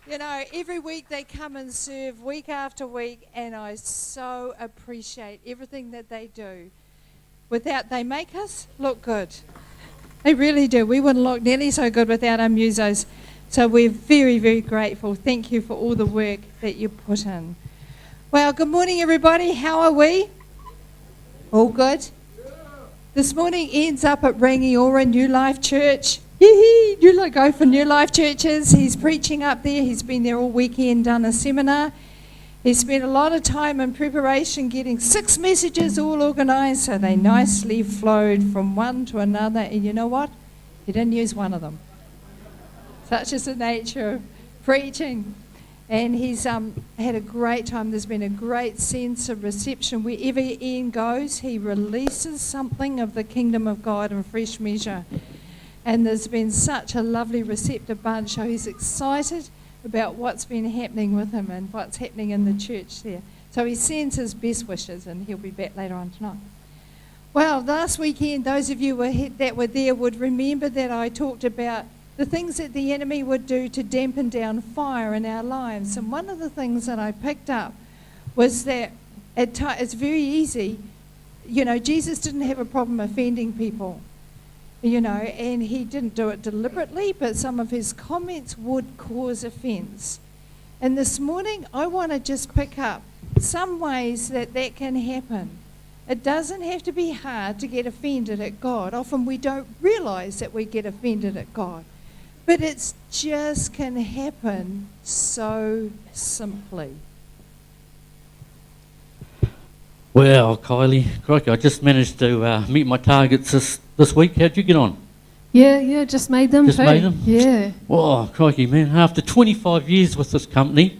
You know, every week they come and serve week after week, and I so appreciate everything that they do. They make us look good. They really do. We wouldn't look nearly so good without our musos. So we're very, very grateful. Thank you for all the work that you put in. Well, good morning, everybody. How are we? All good? This morning Ian's up at Rangiora New Life Church. You go for New Life Churches. He's preaching up there. He's been there all weekend, done a seminar. He spent a lot of time in preparation getting 6 messages all organised so they nicely flowed from one to another. And you know what? He didn't use one of them. Such is the nature of preaching. And he's had a great time. There's been a great sense of reception. Wherever Ian goes, he releases something of the kingdom of God in fresh measure. And there's been such a lovely receptive bunch, so he's excited about what's been happening with him and what's happening in the church there. So he sends his best wishes, and he'll be back later on tonight. Well, last weekend, those of you that were there would remember that I talked about the things that the enemy would do to dampen down fire in our lives. And one of the things that I picked up was that it's very easy. You know, Jesus didn't have a problem offending people. You know, and he didn't do it deliberately, but some of his comments would cause offence. And this morning, I want to just pick up some ways that can happen. It doesn't have to be hard to get offended at God. Often we don't realise that we get offended at God. But it just can happen so simply. Well, Kylie, crikey, I just managed to meet my targets this week. How'd you get on? Yeah, just made them Just too. made them? Yeah. Oh, crikey, man. After 25 years with this company,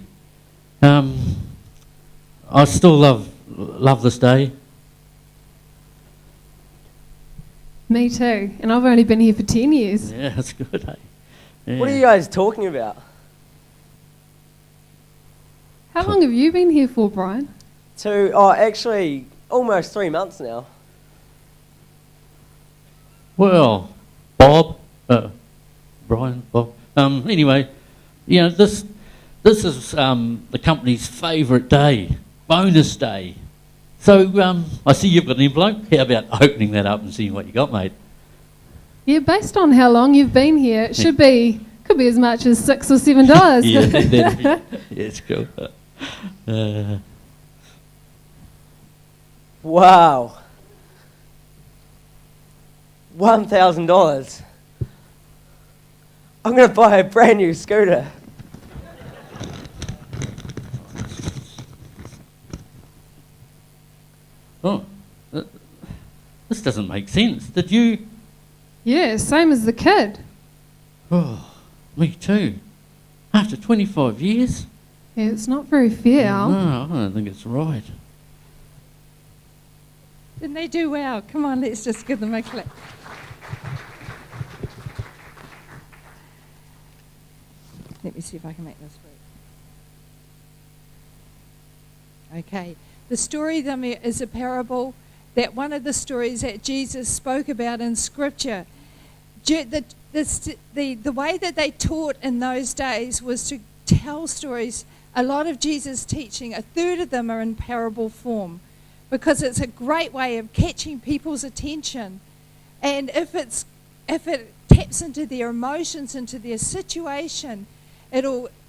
I still love this day. Me too. And I've only been here for 10 years. Yeah, that's good, eh? Yeah. What are you guys talking about? How long have you been here for, Brian? Actually, almost 3 months now. Well, Brian, Bob. Anyway, you know, this is the company's favourite day, bonus day. So I see you've got an envelope. How about opening that up and seeing what you got, mate? Yeah, based on how long you've been here, it could be as much as $6 or $7. Yeah, it's cool. Wow. $1,000. I'm going to buy a brand new scooter. Oh, this doesn't make sense. Did you? Yeah, same as the kid. Oh, me too. After 25 years? Yeah, it's not very fair. No, I don't think it's right. Didn't they do well? Come on, let's just give them a clap. Let me see if I can make this work. Okay. The story is a parable that one of the stories that Jesus spoke about in Scripture. The way that they taught in those days was to tell stories. A lot of Jesus' teaching, a third of them are in parable form, because it's a great way of catching people's attention. And if it taps into their emotions, into their situation,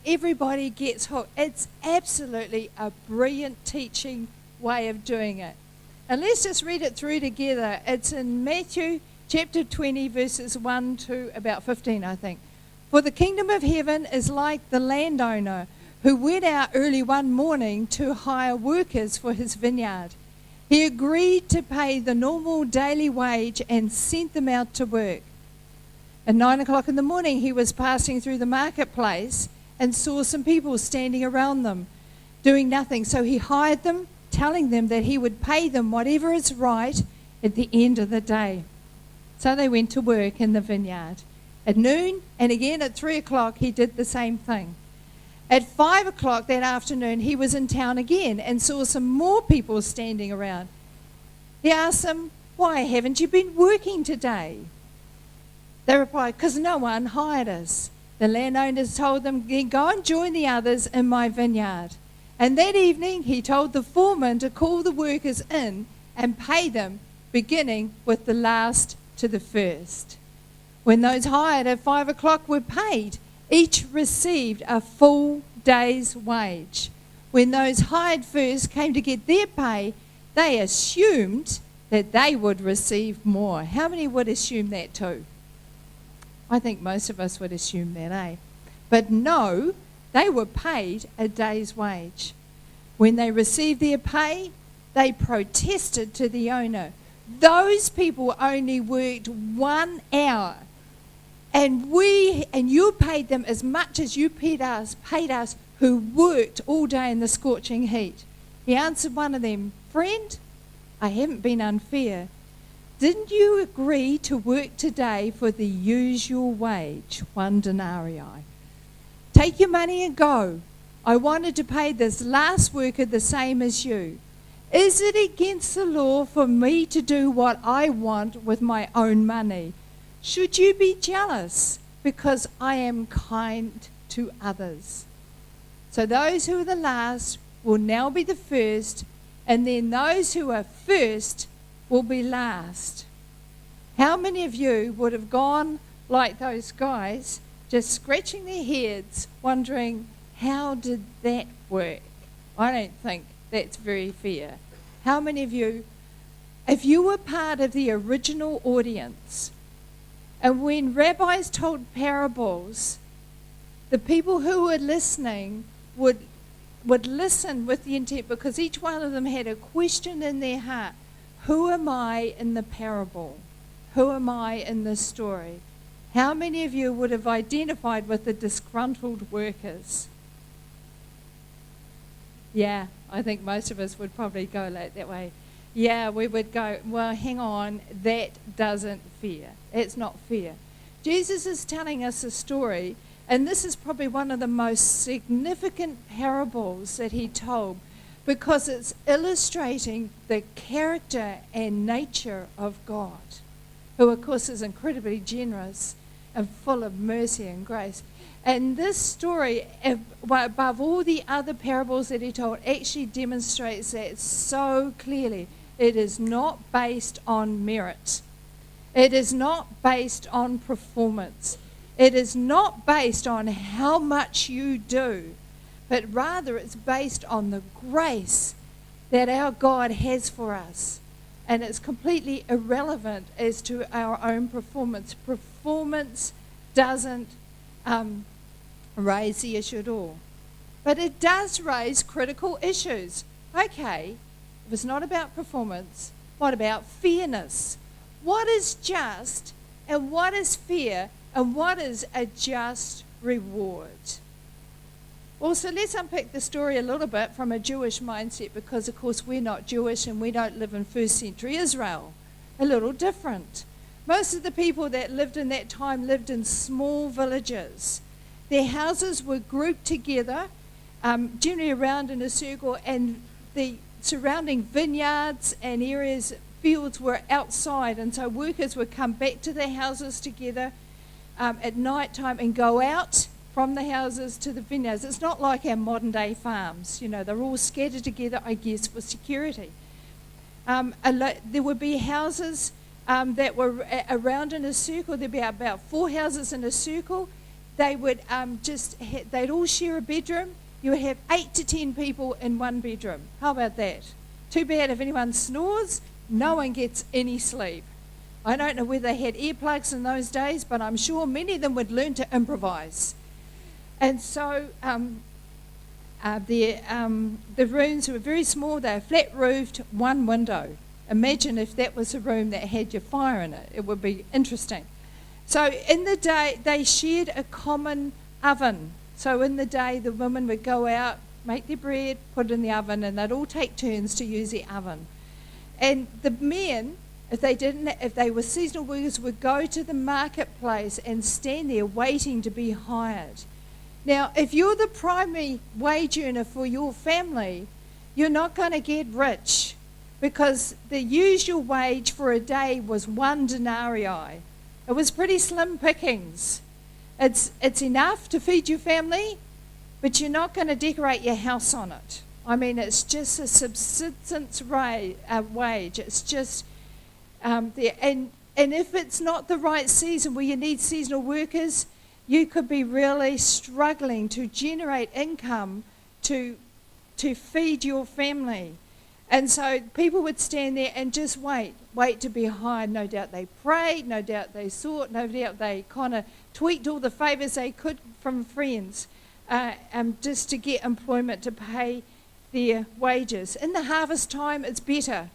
everybody gets hooked. It's absolutely a brilliant teaching way of doing it. And let's just read it through together. It's in Matthew chapter 20, verses 1 to about 15, I think. For the kingdom of heaven is like the landowner who went out early one morning to hire workers for his vineyard. He agreed to pay the normal daily wage and sent them out to work. At 9 o'clock in the morning, he was passing through the marketplace and saw some people standing around them, doing nothing. So he hired them, telling them that he would pay them whatever is right at the end of the day. So they went to work in the vineyard. At noon and again at 3 o'clock, he did the same thing. At 5 o'clock that afternoon, he was in town again and saw some more people standing around. He asked them, "Why haven't you been working today?" They replied, "Because no one hired us." The landowners told them, then go and join the others in my vineyard. And that evening he told the foreman to call the workers in and pay them, beginning with the last to the first. When those hired at 5 o'clock were paid, each received a full day's wage. When those hired first came to get their pay, they assumed that they would receive more. How many would assume that too? I think most of us would assume that, eh? But no, they were paid a day's wage. When they received their pay, they protested to the owner. Those people only worked 1 hour, and you paid them as much as you paid us who worked all day in the scorching heat. He answered one of them, friend, I haven't been unfair. Didn't you agree to work today for the usual wage, 1 denarii? Take your money and go. I wanted to pay this last worker the same as you. Is it against the law for me to do what I want with my own money? Should you be jealous because I am kind to others? So those who are the last will now be the first, and then those who are first will be last. How many of you would have gone like those guys, just scratching their heads, wondering, how did that work? I don't think that's very fair. How many of you, if you were part of the original audience, and when rabbis told parables, the people who were listening would listen with the intent, because each one of them had a question in their heart. Who am I in the parable? Who am I in this story? How many of you would have identified with the disgruntled workers? Yeah, I think most of us would probably go like that way. Yeah, we would go, well, hang on, that doesn't fair. It's not fair. Jesus is telling us a story, and this is probably one of the most significant parables that he told, because it's illustrating the character and nature of God, who of course is incredibly generous and full of mercy and grace. And this story, above all the other parables that he told, actually demonstrates that so clearly. It is not based on merit. It is not based on performance. It is not based on how much you do, but rather it's based on the grace that our God has for us. And it's completely irrelevant as to our own performance. Performance doesn't raise the issue at all. But it does raise critical issues. Okay, if it's not about performance, what about fairness? What is just and what is fair and what is a just reward? Well, so let's unpick the story a little bit from a Jewish mindset, because of course we're not Jewish and we don't live in first century Israel. A little different. Most of the people that lived in that time lived in small villages. Their houses were grouped together, generally around in a circle, and the surrounding vineyards and areas, fields were outside, and so workers would come back to their houses together at night time and go out from the houses to the vineyards. It's not like our modern day farms, they're all scattered together, I guess, for security. There would be houses that were around in a circle. There'd be about 4 houses in a circle. They would they'd all share a bedroom. You would have 8 to 10 people in one bedroom. How about that? Too bad if anyone snores, no one gets any sleep. I don't know whether they had earplugs in those days, but I'm sure many of them would learn to improvise. And so the rooms were very small. They were flat-roofed, 1 window. Imagine if that was a room that had your fire in it. It would be interesting. So in the day, they shared a common oven. So in the day, the women would go out, make their bread, put it in the oven, and they'd all take turns to use the oven. And the men, if they were seasonal workers, would go to the marketplace and stand there waiting to be hired. Now, if you're the primary wage earner for your family, you're not going to get rich, because the usual wage for a day was 1 denarii. It was pretty slim pickings. It's enough to feed your family, but you're not going to decorate your house on it. I mean, it's just a subsistence wage. It's just there. And if it's not the right season where you need seasonal workers, you could be really struggling to generate income to feed your family. And so people would stand there and just wait to be hired. No doubt they prayed, no doubt they sought, no doubt they kind of tweaked all the favours they could from friends just to get employment to pay their wages. In the harvest time, it's better,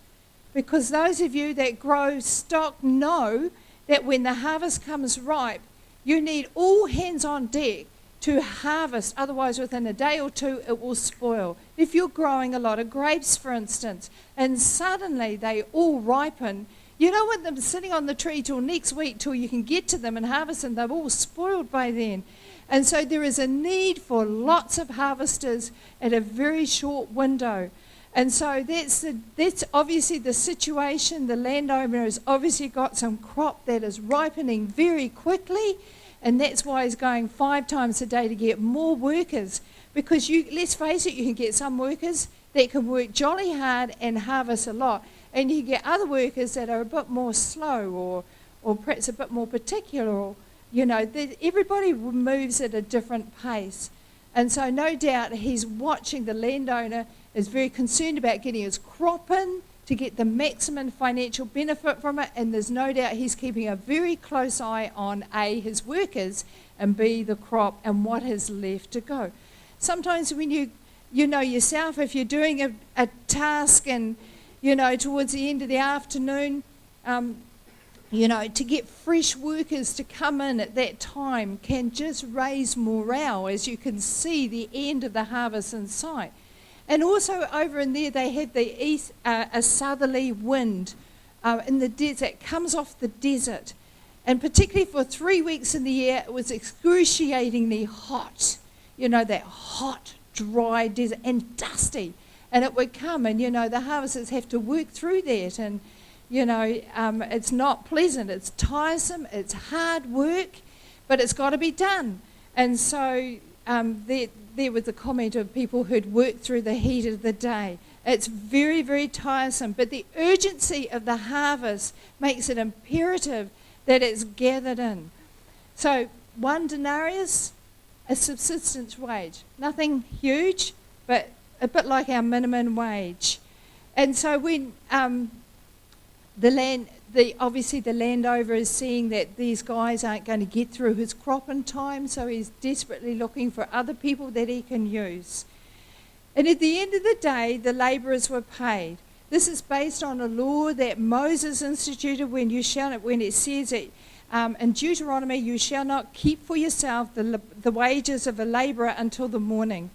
because those of you that grow stock know that when the harvest comes ripe, you need all hands on deck to harvest, otherwise within a day or two it will spoil. If you're growing a lot of grapes, for instance, and suddenly they all ripen, you don't want them sitting on the tree till next week till you can get to them and harvest them. They've all spoiled by then. And so there is a need for lots of harvesters at a very short window. And so that's obviously the situation. The landowner has obviously got some crop that is ripening very quickly, and that's why he's going 5 times a day to get more workers. Because let's face it, you can get some workers that can work jolly hard and harvest a lot, and you get other workers that are a bit more slow or perhaps a bit more particular, or everybody moves at a different pace. And so no doubt he's watching. The landowner is very concerned about getting his crop in to get the maximum financial benefit from it, and there's no doubt he's keeping a very close eye on A, his workers, and B, the crop and what is left to go. Sometimes when you know yourself, if you're doing a task and towards the end of the afternoon, to get fresh workers to come in at that time can just raise morale, as you can see the end of the harvest in sight. And also over in there they have the east, a southerly wind in the desert, comes off the desert. And particularly for 3 weeks in the year, it was excruciatingly hot. That hot, dry desert, and dusty. And it would come, and the harvesters have to work through that, and it's not pleasant, it's tiresome, it's hard work, but it's got to be done. And so there was a comment of people who'd worked through the heat of the day. It's very, very tiresome, but the urgency of the harvest makes it imperative that it's gathered in. So 1 denarius, a subsistence wage, nothing huge, but a bit like our minimum wage. And so when obviously the landowner is seeing that these guys aren't going to get through his crop in time, so he's desperately looking for other people that he can use. And at the end of the day, the labourers were paid. This is based on a law that Moses instituted when it says that in Deuteronomy, you shall not keep for yourself the wages of a labourer until the morning.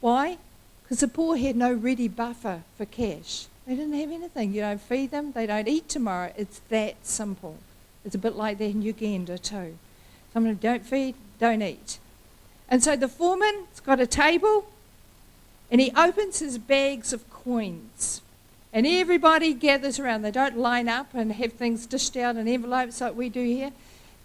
Why? Because the poor had no ready buffer for cash. They didn't have anything. You don't feed them, they don't eat tomorrow. It's that simple. It's a bit like that in Uganda too. Some of them don't feed, don't eat. And so the foreman's got a table, and he opens his bags of coins. And everybody gathers around. They don't line up and have things dished out in envelopes like we do here.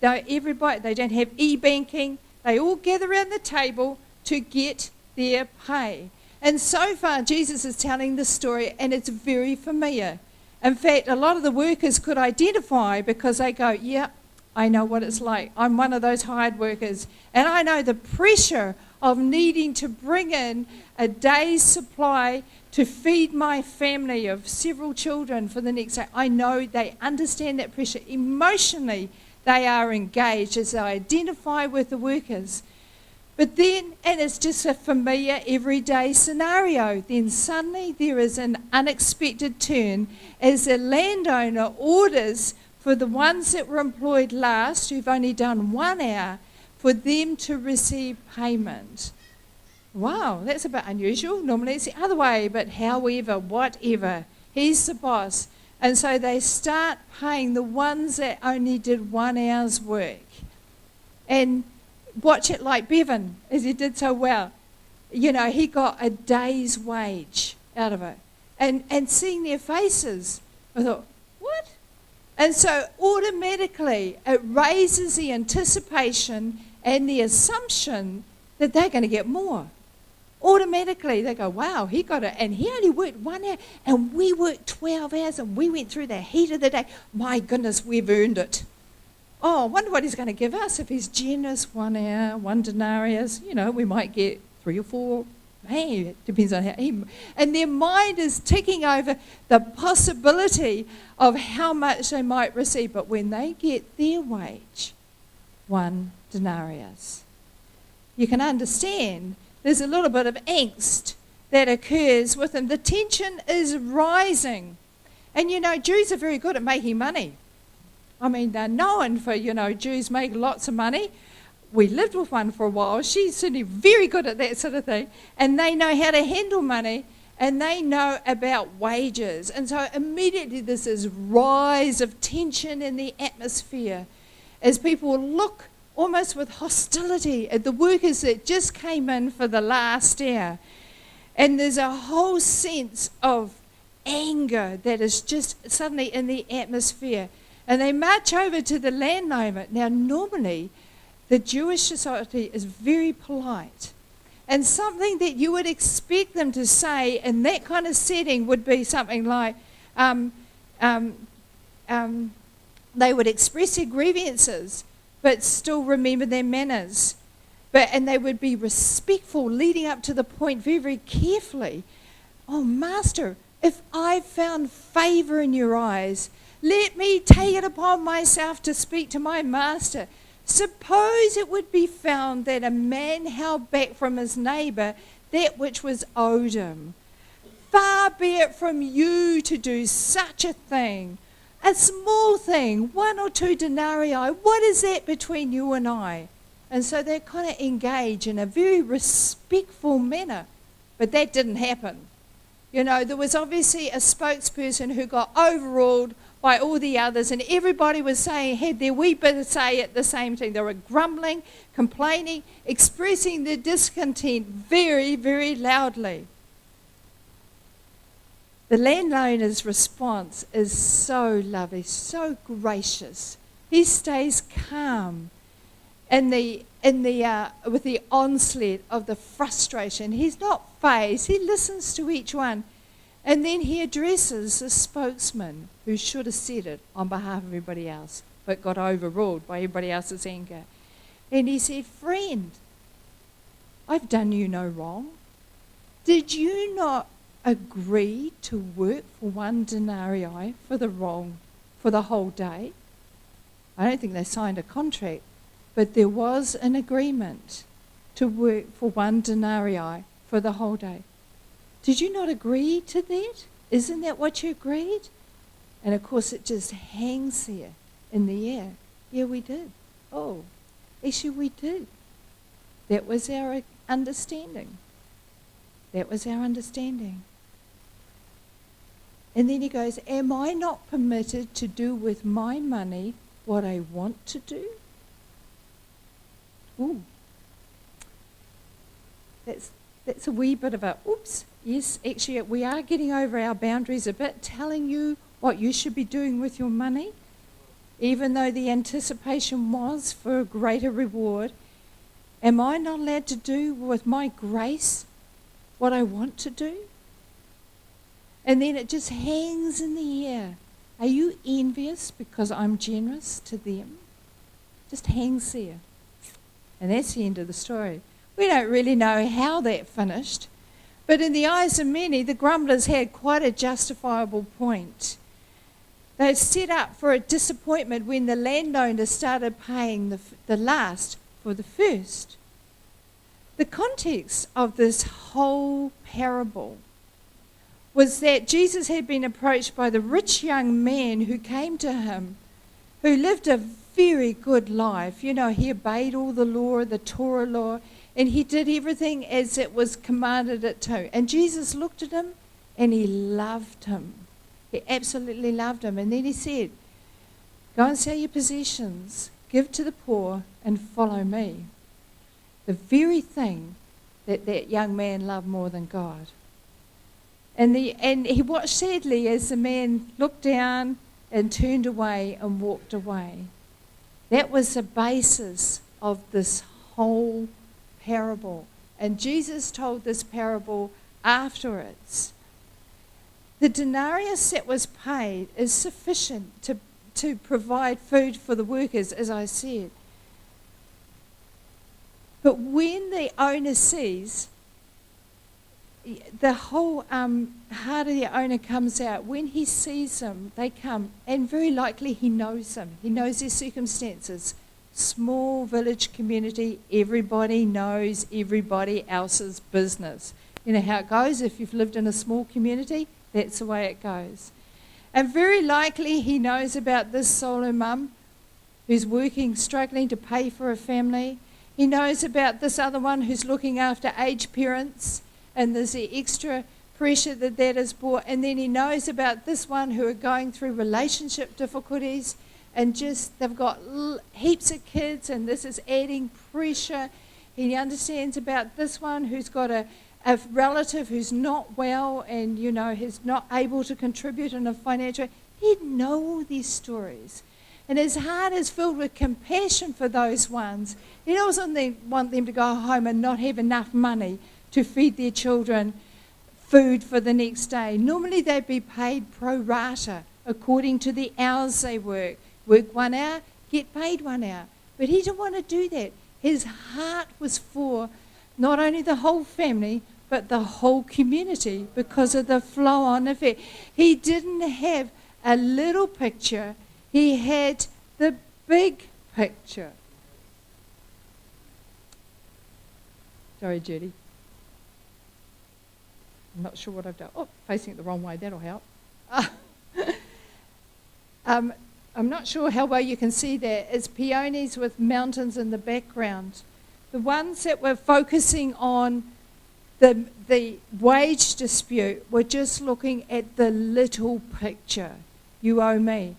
They don't have e-banking. They all gather around the table to get their pay. And so far, Jesus is telling this story, and it's very familiar. In fact, a lot of the workers could identify, because they go, yeah, I know what it's like. I'm one of those hired workers, and I know the pressure of needing to bring in a day's supply to feed my family of several children for the next day. I know they understand that pressure. Emotionally, they are engaged as they identify with the workers. But then, and it's just a familiar everyday scenario, then suddenly there is an unexpected turn as the landowner orders for the ones that were employed last, who've only done 1 hour, for them to receive payment. Wow, that's a bit unusual. Normally it's the other way, but however, whatever, he's the boss. And so they start paying the ones that only did 1 hour's work. And watch it like Bevan, as he did so well. He got a day's wage out of it. And seeing their faces, I thought, what? And so automatically it raises the anticipation and the assumption that they're going to get more. Automatically, they go, wow, he got it. And he only worked 1 hour, and we worked 12 hours, and we went through the heat of the day. My goodness, we've earned it. Oh, I wonder what he's going to give us if he's generous. 1 hour, 1 denarius. You know, we might get 3 or 4. Hey, it depends on how he... And their mind is ticking over the possibility of how much they might receive. But when they get their wage, 1 denarius, you can understand there's a little bit of angst that occurs with them. The tension is rising. And, you know, Jews are very good at making money. I mean, they're known for, you know, Jews make lots of money. We lived with one for a while. She's certainly very good at that sort of thing. And they know how to handle money, and they know about wages. And so immediately there's this rise of tension in the atmosphere as people look almost with hostility at the workers that just came in for the last hour. And there's a whole sense of anger that is just suddenly in the atmosphere. And they march over to the landowner. Now, normally, the Jewish society is very polite. And something that you would expect them to say in that kind of setting would be something like, they would express their grievances, but still remember their manners. And they would be respectful, leading up to the point very, very carefully. Oh, Master, if I've found favour in your eyes, let me take it upon myself to speak to my master. Suppose it would be found that a man held back from his neighbour that which was owed him. Far be it from you to do such a thing. A small thing, 1 or 2 denarii, what is that between you and I? And so they kind of engage in a very respectful manner. But that didn't happen. You know, there was obviously a spokesperson who got overruled by all the others, and everybody was saying, had their wee bit to say at the same time. They were grumbling, complaining, expressing their discontent very, very loudly. The landowner's response is so lovely, so gracious. He stays calm with the onslaught of the frustration. He's not fazed. He listens to each one. And then he addresses the spokesman who should have said it on behalf of everybody else, but got overruled by everybody else's anger. And he said, friend, I've done you no wrong. Did you not agree to work for 1 denarii for the whole day? I don't think they signed a contract, but there was an agreement to work for 1 denarii for the whole day. Did you not agree to that? Isn't that what you agreed? And of course it just hangs there in the air. Yeah, we did. Oh, actually we did. That was our understanding. That was our understanding. And then he goes, am I not permitted to do with my money what I want to do? Ooh. That's a wee bit of a, oops. Yes, actually, we are getting over our boundaries a bit, telling you what you should be doing with your money, even though the anticipation was for a greater reward. Am I not allowed to do with my grace what I want to do? And then it just hangs in the air. Are you envious because I'm generous to them? Just hangs there. And that's the end of the story. We don't really know how that finished. But in the eyes of many, the grumblers had quite a justifiable point. They set up for a disappointment when the landowner started paying the last for the first. The context of this whole parable was that Jesus had been approached by the rich young man who came to him, who lived a very good life. You know, he obeyed all the law, the Torah law, and he did everything as it was commanded it to. And Jesus looked at him and he loved him. He absolutely loved him. And then he said, go and sell your possessions, give to the poor, and follow me. The very thing that young man loved more than God. And he watched sadly as the man looked down and turned away and walked away. That was the basis of this whole parable. And Jesus told this parable afterwards. The denarius that was paid is sufficient to provide food for the workers, as I said. But when the owner sees, the whole heart of the owner comes out. When he sees them, they come, and very likely he knows them. He knows their circumstances. Small village community, everybody knows everybody else's business. You know how it goes. If you've lived in a small community, that's the way it goes. And very likely he knows about this solo mum who's working, struggling to pay for a family. He knows about this other one who's looking after aged parents, and there's the extra pressure that is brought. And then he knows about this one who are going through relationship difficulties, and just they've got heaps of kids, and this is adding pressure. He understands about this one who's got a relative who's not well and, you know, is not able to contribute in a financial way. He'd know all these stories. And his heart is filled with compassion for those ones. He doesn't want them to go home and not have enough money to feed their children food for the next day. Normally they'd be paid pro rata according to the hours they work. Work 1 hour, get paid 1 hour. But he didn't want to do that. His heart was for not only the whole family, but the whole community because of the flow-on effect. He didn't have a little picture. He had the big picture. Sorry, Judy. I'm not sure what I've done. Oh, facing it the wrong way. That'll help. I'm not sure how well you can see there. It's peonies with mountains in the background. The ones that were focusing on the wage dispute were just looking at the little picture. You owe me.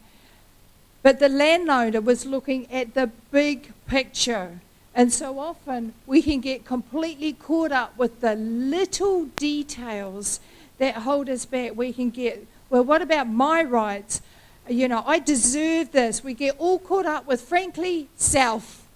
But the landowner was looking at the big picture. And so often we can get completely caught up with the little details that hold us back. We can get, well, what about my rights? You know, I deserve this. We get all caught up with, frankly, self.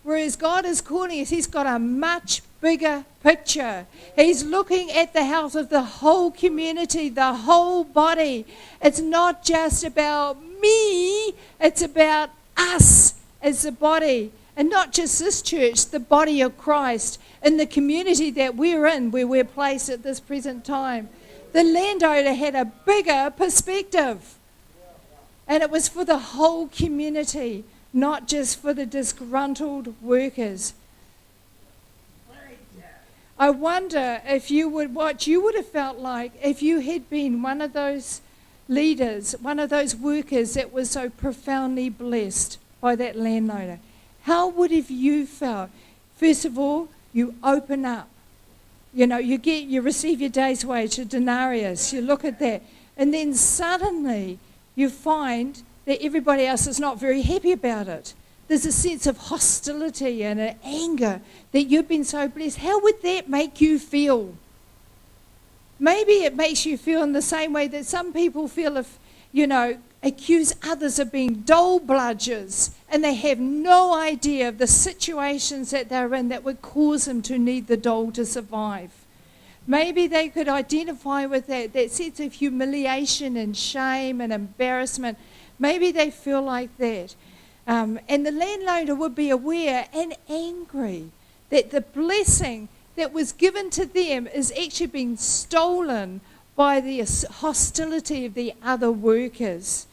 Whereas God is calling us, he's got a much bigger picture. He's looking at the health of the whole community, the whole body. It's not just about me, it's about us as the body. And not just this church, the body of Christ, in the community that we're in, where we're placed at this present time. The landowner had a bigger perspective. And it was for the whole community, not just for the disgruntled workers. I wonder if you would, what you would have felt like if you had been one of those leaders, one of those workers that was so profoundly blessed by that landowner. How would have you felt? First of all, you open up. You know, you receive your day's wage, a denarius. You look at that. And then suddenly you find that everybody else is not very happy about it. There's a sense of hostility and an anger that you've been so blessed. How would that make you feel? Maybe it makes you feel in the same way that some people feel if, you know, accuse others of being dole bludgers and they have no idea of the situations that they're in that would cause them to need the dole to survive. Maybe they could identify with that sense of humiliation and shame and embarrassment. Maybe they feel like that. And the landowner would be aware and angry that the blessing that was given to them is actually being stolen by the hostility of the other workers.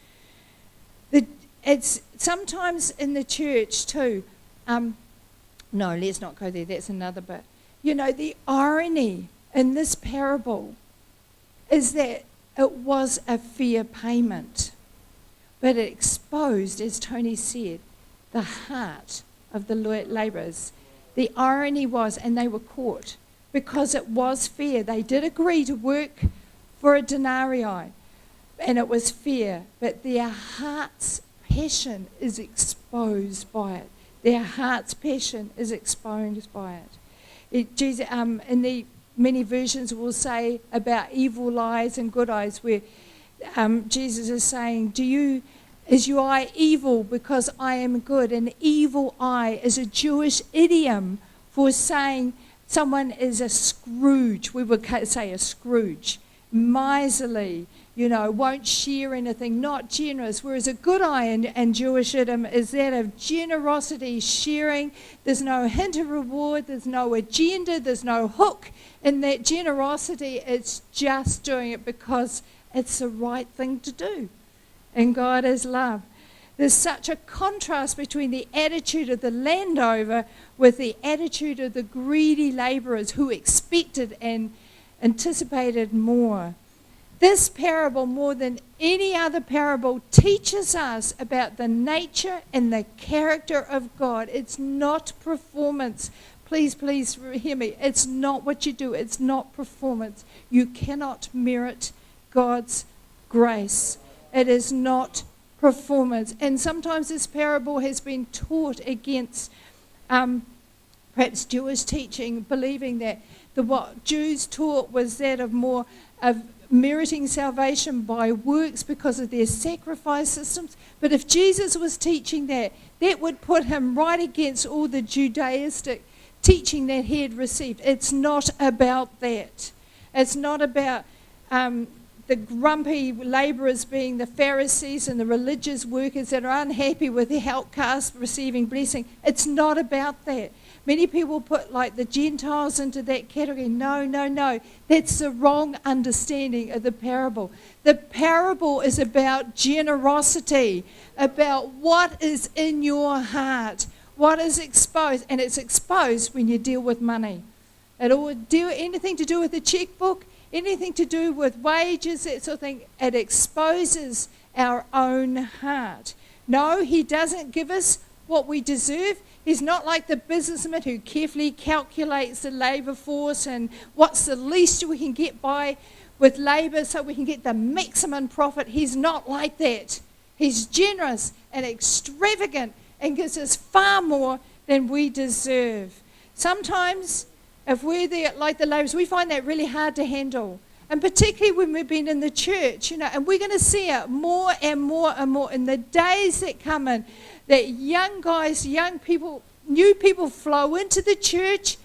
It's sometimes in the church too. No, let's not go there. That's another bit. You know, the irony in this parable is that it was a fair payment. But it exposed, as Tony said, the heart of the labourers. The irony was, and they were caught, because it was fair. They did agree to work for a denarii, and it was fair. But their heart's passion is exposed by it. Their heart's passion is exposed by it. In the many versions will say about evil eyes and good eyes, where Jesus is saying, do you Is your eye evil because I am good? An evil eye is a Jewish idiom for saying someone is a Scrooge. We would say a Scrooge. Miserly, won't share anything, not generous. Whereas a good eye and Jewish idiom is that of generosity, sharing. There's no hint of reward, there's no agenda, there's no hook in that generosity. It's just doing it because it's the right thing to do. And God is love. There's such a contrast between the attitude of the landowner with the attitude of the greedy labourers who expected and anticipated more. This parable, more than any other parable, teaches us about the nature and the character of God. It's not performance. Please hear me. It's not what you do. It's not performance. You cannot merit God's grace. It is not performance. And sometimes this parable has been taught against perhaps Jewish teaching, believing that what Jews taught was that of more of meriting salvation by works because of their sacrifice systems. But if Jesus was teaching that would put him right against all the Judaistic teaching that he had received. It's not about that. It's not about the grumpy labourers being the Pharisees and the religious workers that are unhappy with the outcast receiving blessing. It's not about that. Many people put like the Gentiles into that category. No. That's the wrong understanding of the parable. The parable is about generosity, about what is in your heart, what is exposed. And it's exposed when you deal with money. It'll do anything to do with the checkbook, anything to do with wages, that sort of thing. It exposes our own heart. No, he doesn't give us what we deserve. He's not like the businessman who carefully calculates the labour force and what's the least we can get by with labour so we can get the maximum profit. He's not like that. He's generous and extravagant and gives us far more than we deserve. Sometimes, if we're like the labourers, we find that really hard to handle. And particularly when we've been in the church, and we're going to see it more and more and more in the days that come in, that young guys, young people, new people flow into the church,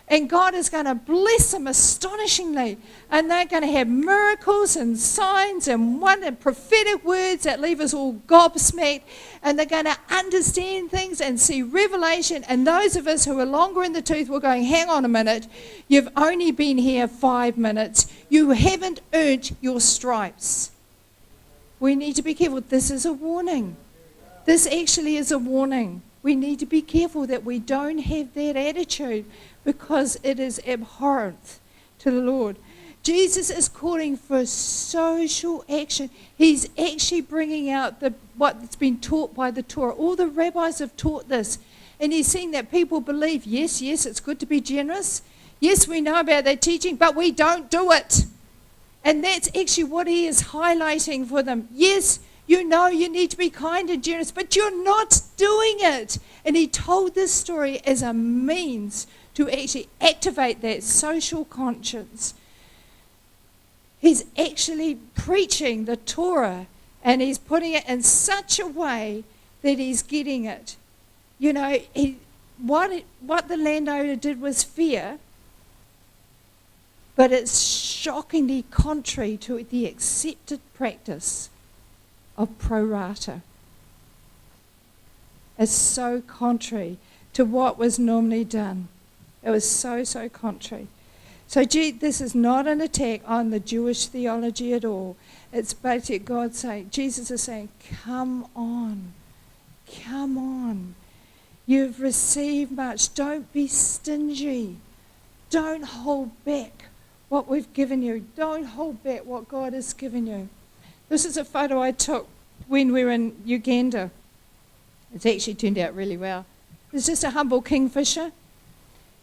and God is going to bless them astonishingly. And they're going to have miracles and signs and prophetic words that leave us all gobsmacked. And they're going to understand things and see revelation. And those of us who are longer in the tooth, we're going, hang on a minute, you've only been here 5 minutes. You haven't earned your stripes. We need to be careful. This is a warning. This actually is a warning. We need to be careful that we don't have that attitude, because it is abhorrent to the Lord. Jesus is calling for social action. He's actually bringing out what's been taught by the Torah. All the rabbis have taught this. And he's seeing that people believe, yes, it's good to be generous. Yes, we know about that teaching, but we don't do it. And that's actually what he is highlighting for them. Yes, you need to be kind and generous, but you're not doing it. And he told this story as a means to actually activate that social conscience. He's actually preaching the Torah, and he's putting it in such a way that he's getting it. What the landowner did was fair, but it's shockingly contrary to the accepted practice of pro rata. It's so contrary to what was normally done. It was so contrary. So this is not an attack on the Jewish theology at all. It's basically God saying, Jesus is saying, come on. You've received much. Don't be stingy. Don't hold back what we've given you. Don't hold back what God has given you. This is a photo I took when we were in Uganda. It's actually turned out really well. It's just a humble kingfisher.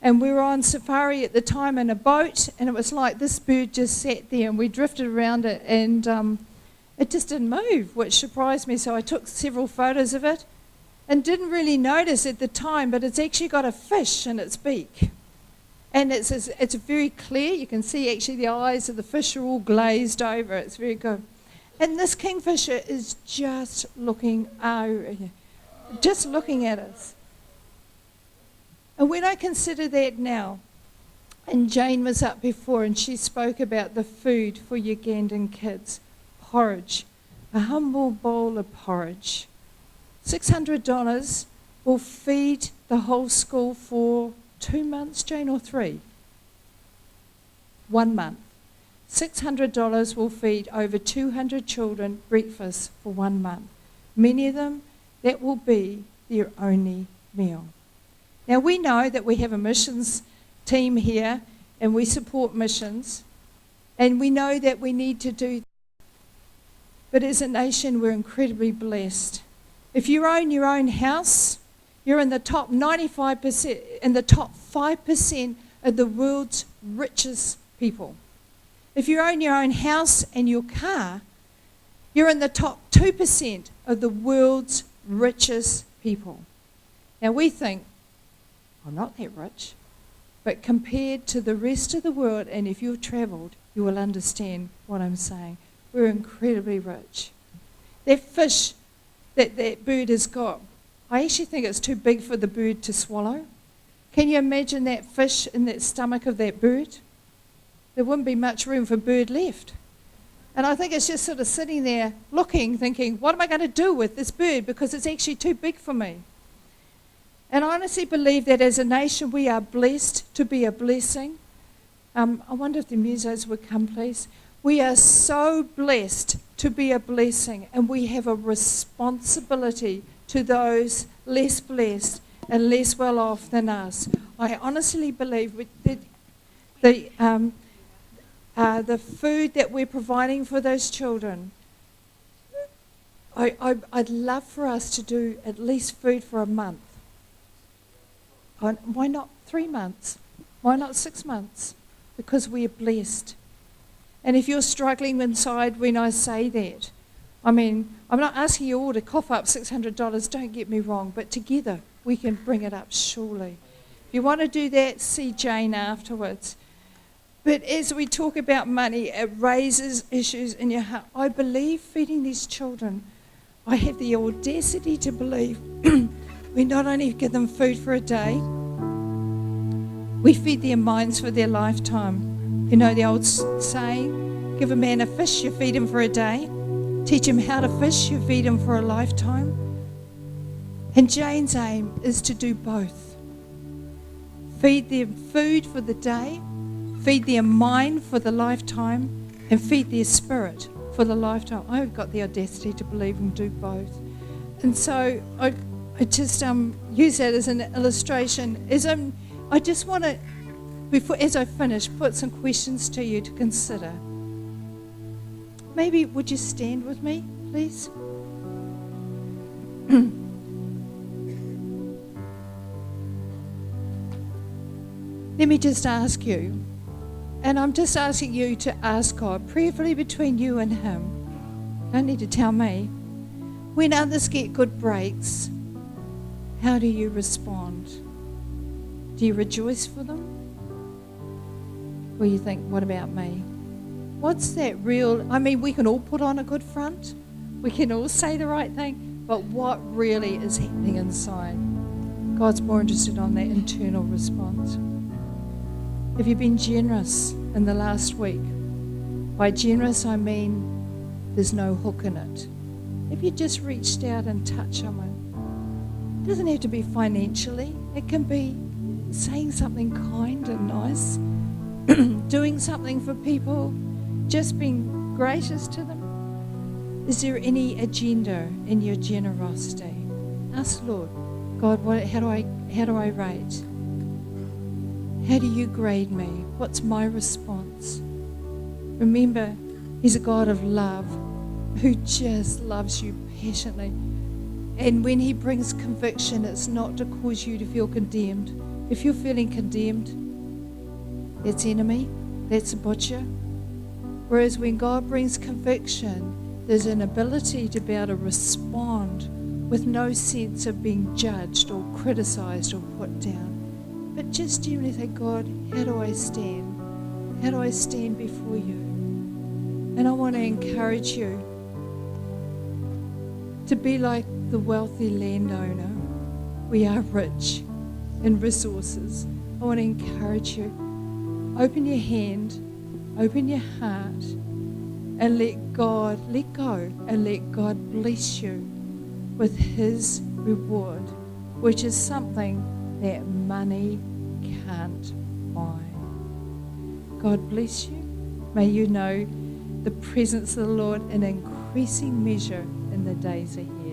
And we were on safari at the time in a boat, and it was like this bird just sat there, and we drifted around it, and it just didn't move, which surprised me. So I took several photos of it and didn't really notice at the time, but it's actually got a fish in its beak. And it's very clear. You can see actually the eyes of the fish are all glazed over. It's very good. And this kingfisher is just looking at us. And when I consider that now, and Jane was up before and she spoke about the food for Ugandan kids, porridge, a humble bowl of porridge. $600 will feed the whole school for 2 months, Jane, or 3? 1 month. $600 will feed over 200 children breakfast for 1 month. Many of them, that will be their only meal. Now, we know that we have a missions team here and we support missions, and we know that we need to do that. But as a nation, we're incredibly blessed. If you own your own house, you're in the top 95%, in the top 5% of the world's richest people. If you own your own house and your car, you're in the top 2% of the world's richest people. Now we think, I'm not that rich, but compared to the rest of the world, and if you've travelled, you will understand what I'm saying. We're incredibly rich. That fish that bird has got, I actually think it's too big for the bird to swallow. Can you imagine that fish in that stomach of that bird? There wouldn't be much room for bird left. And I think it's just sort of sitting there looking, thinking, what am I going to do with this bird? Because it's actually too big for me. And I honestly believe that as a nation we are blessed to be a blessing. I wonder if the musos would come, please. We are so blessed to be a blessing, and we have a responsibility to those less blessed and less well off than us. I honestly believe that the food that we're providing for those children, I'd love for us to do at least food for a month. Why not 3 months? Why not 6 months? Because we are blessed. And if you're struggling inside when I say that, I mean, I'm not asking you all to cough up $600, don't get me wrong, but together we can bring it up surely. If you want to do that, see Jane afterwards. But as we talk about money, it raises issues in your heart. I believe feeding these children, I have the audacity to believe we not only give them food for a day, we feed their minds for their lifetime. You know the old saying, give a man a fish, you feed him for a day. Teach him how to fish, you feed him for a lifetime. And Jane's aim is to do both. Feed them food for the day, feed their mind for the lifetime, and feed their spirit for the lifetime. I've got the audacity to believe and do both. And so I just use that as an illustration. I just want to, as I finish, put some questions to you to consider. Maybe would you stand with me, please? Let me just ask you, and I'm just asking you to ask God, prayerfully between you and Him. You don't need to tell me. When others get good breaks, how do you respond? Do you rejoice for them? Or you think, what about me? What's that real? I mean, we can all put on a good front. We can all say the right thing. But what really is happening inside? God's more interested on that internal response. Have you been generous in the last week? By generous, I mean there's no hook in it. Have you just reached out and touched someone? It doesn't have to be financially. It can be saying something kind and nice, doing something for people, just being gracious to them. Is there any agenda in your generosity? Ask Lord, God, how do I rate? How do you grade me? What's my response? Remember, He's a God of love who just loves you passionately. And when He brings conviction, it's not to cause you to feel condemned. If you're feeling condemned, that's enemy, that's a butcher. Whereas when God brings conviction, there's an ability to be able to respond with no sense of being judged or criticized or put down. But just generally say, God, how do I stand? How do I stand before you? And I want to encourage you to be like the wealthy landowner. We are rich in resources. I want to encourage you. Open your hand, open your heart, and let go, and let God bless you with His reward, which is something that money can't buy. God bless you. May you know the presence of the Lord in increasing measure in the days ahead.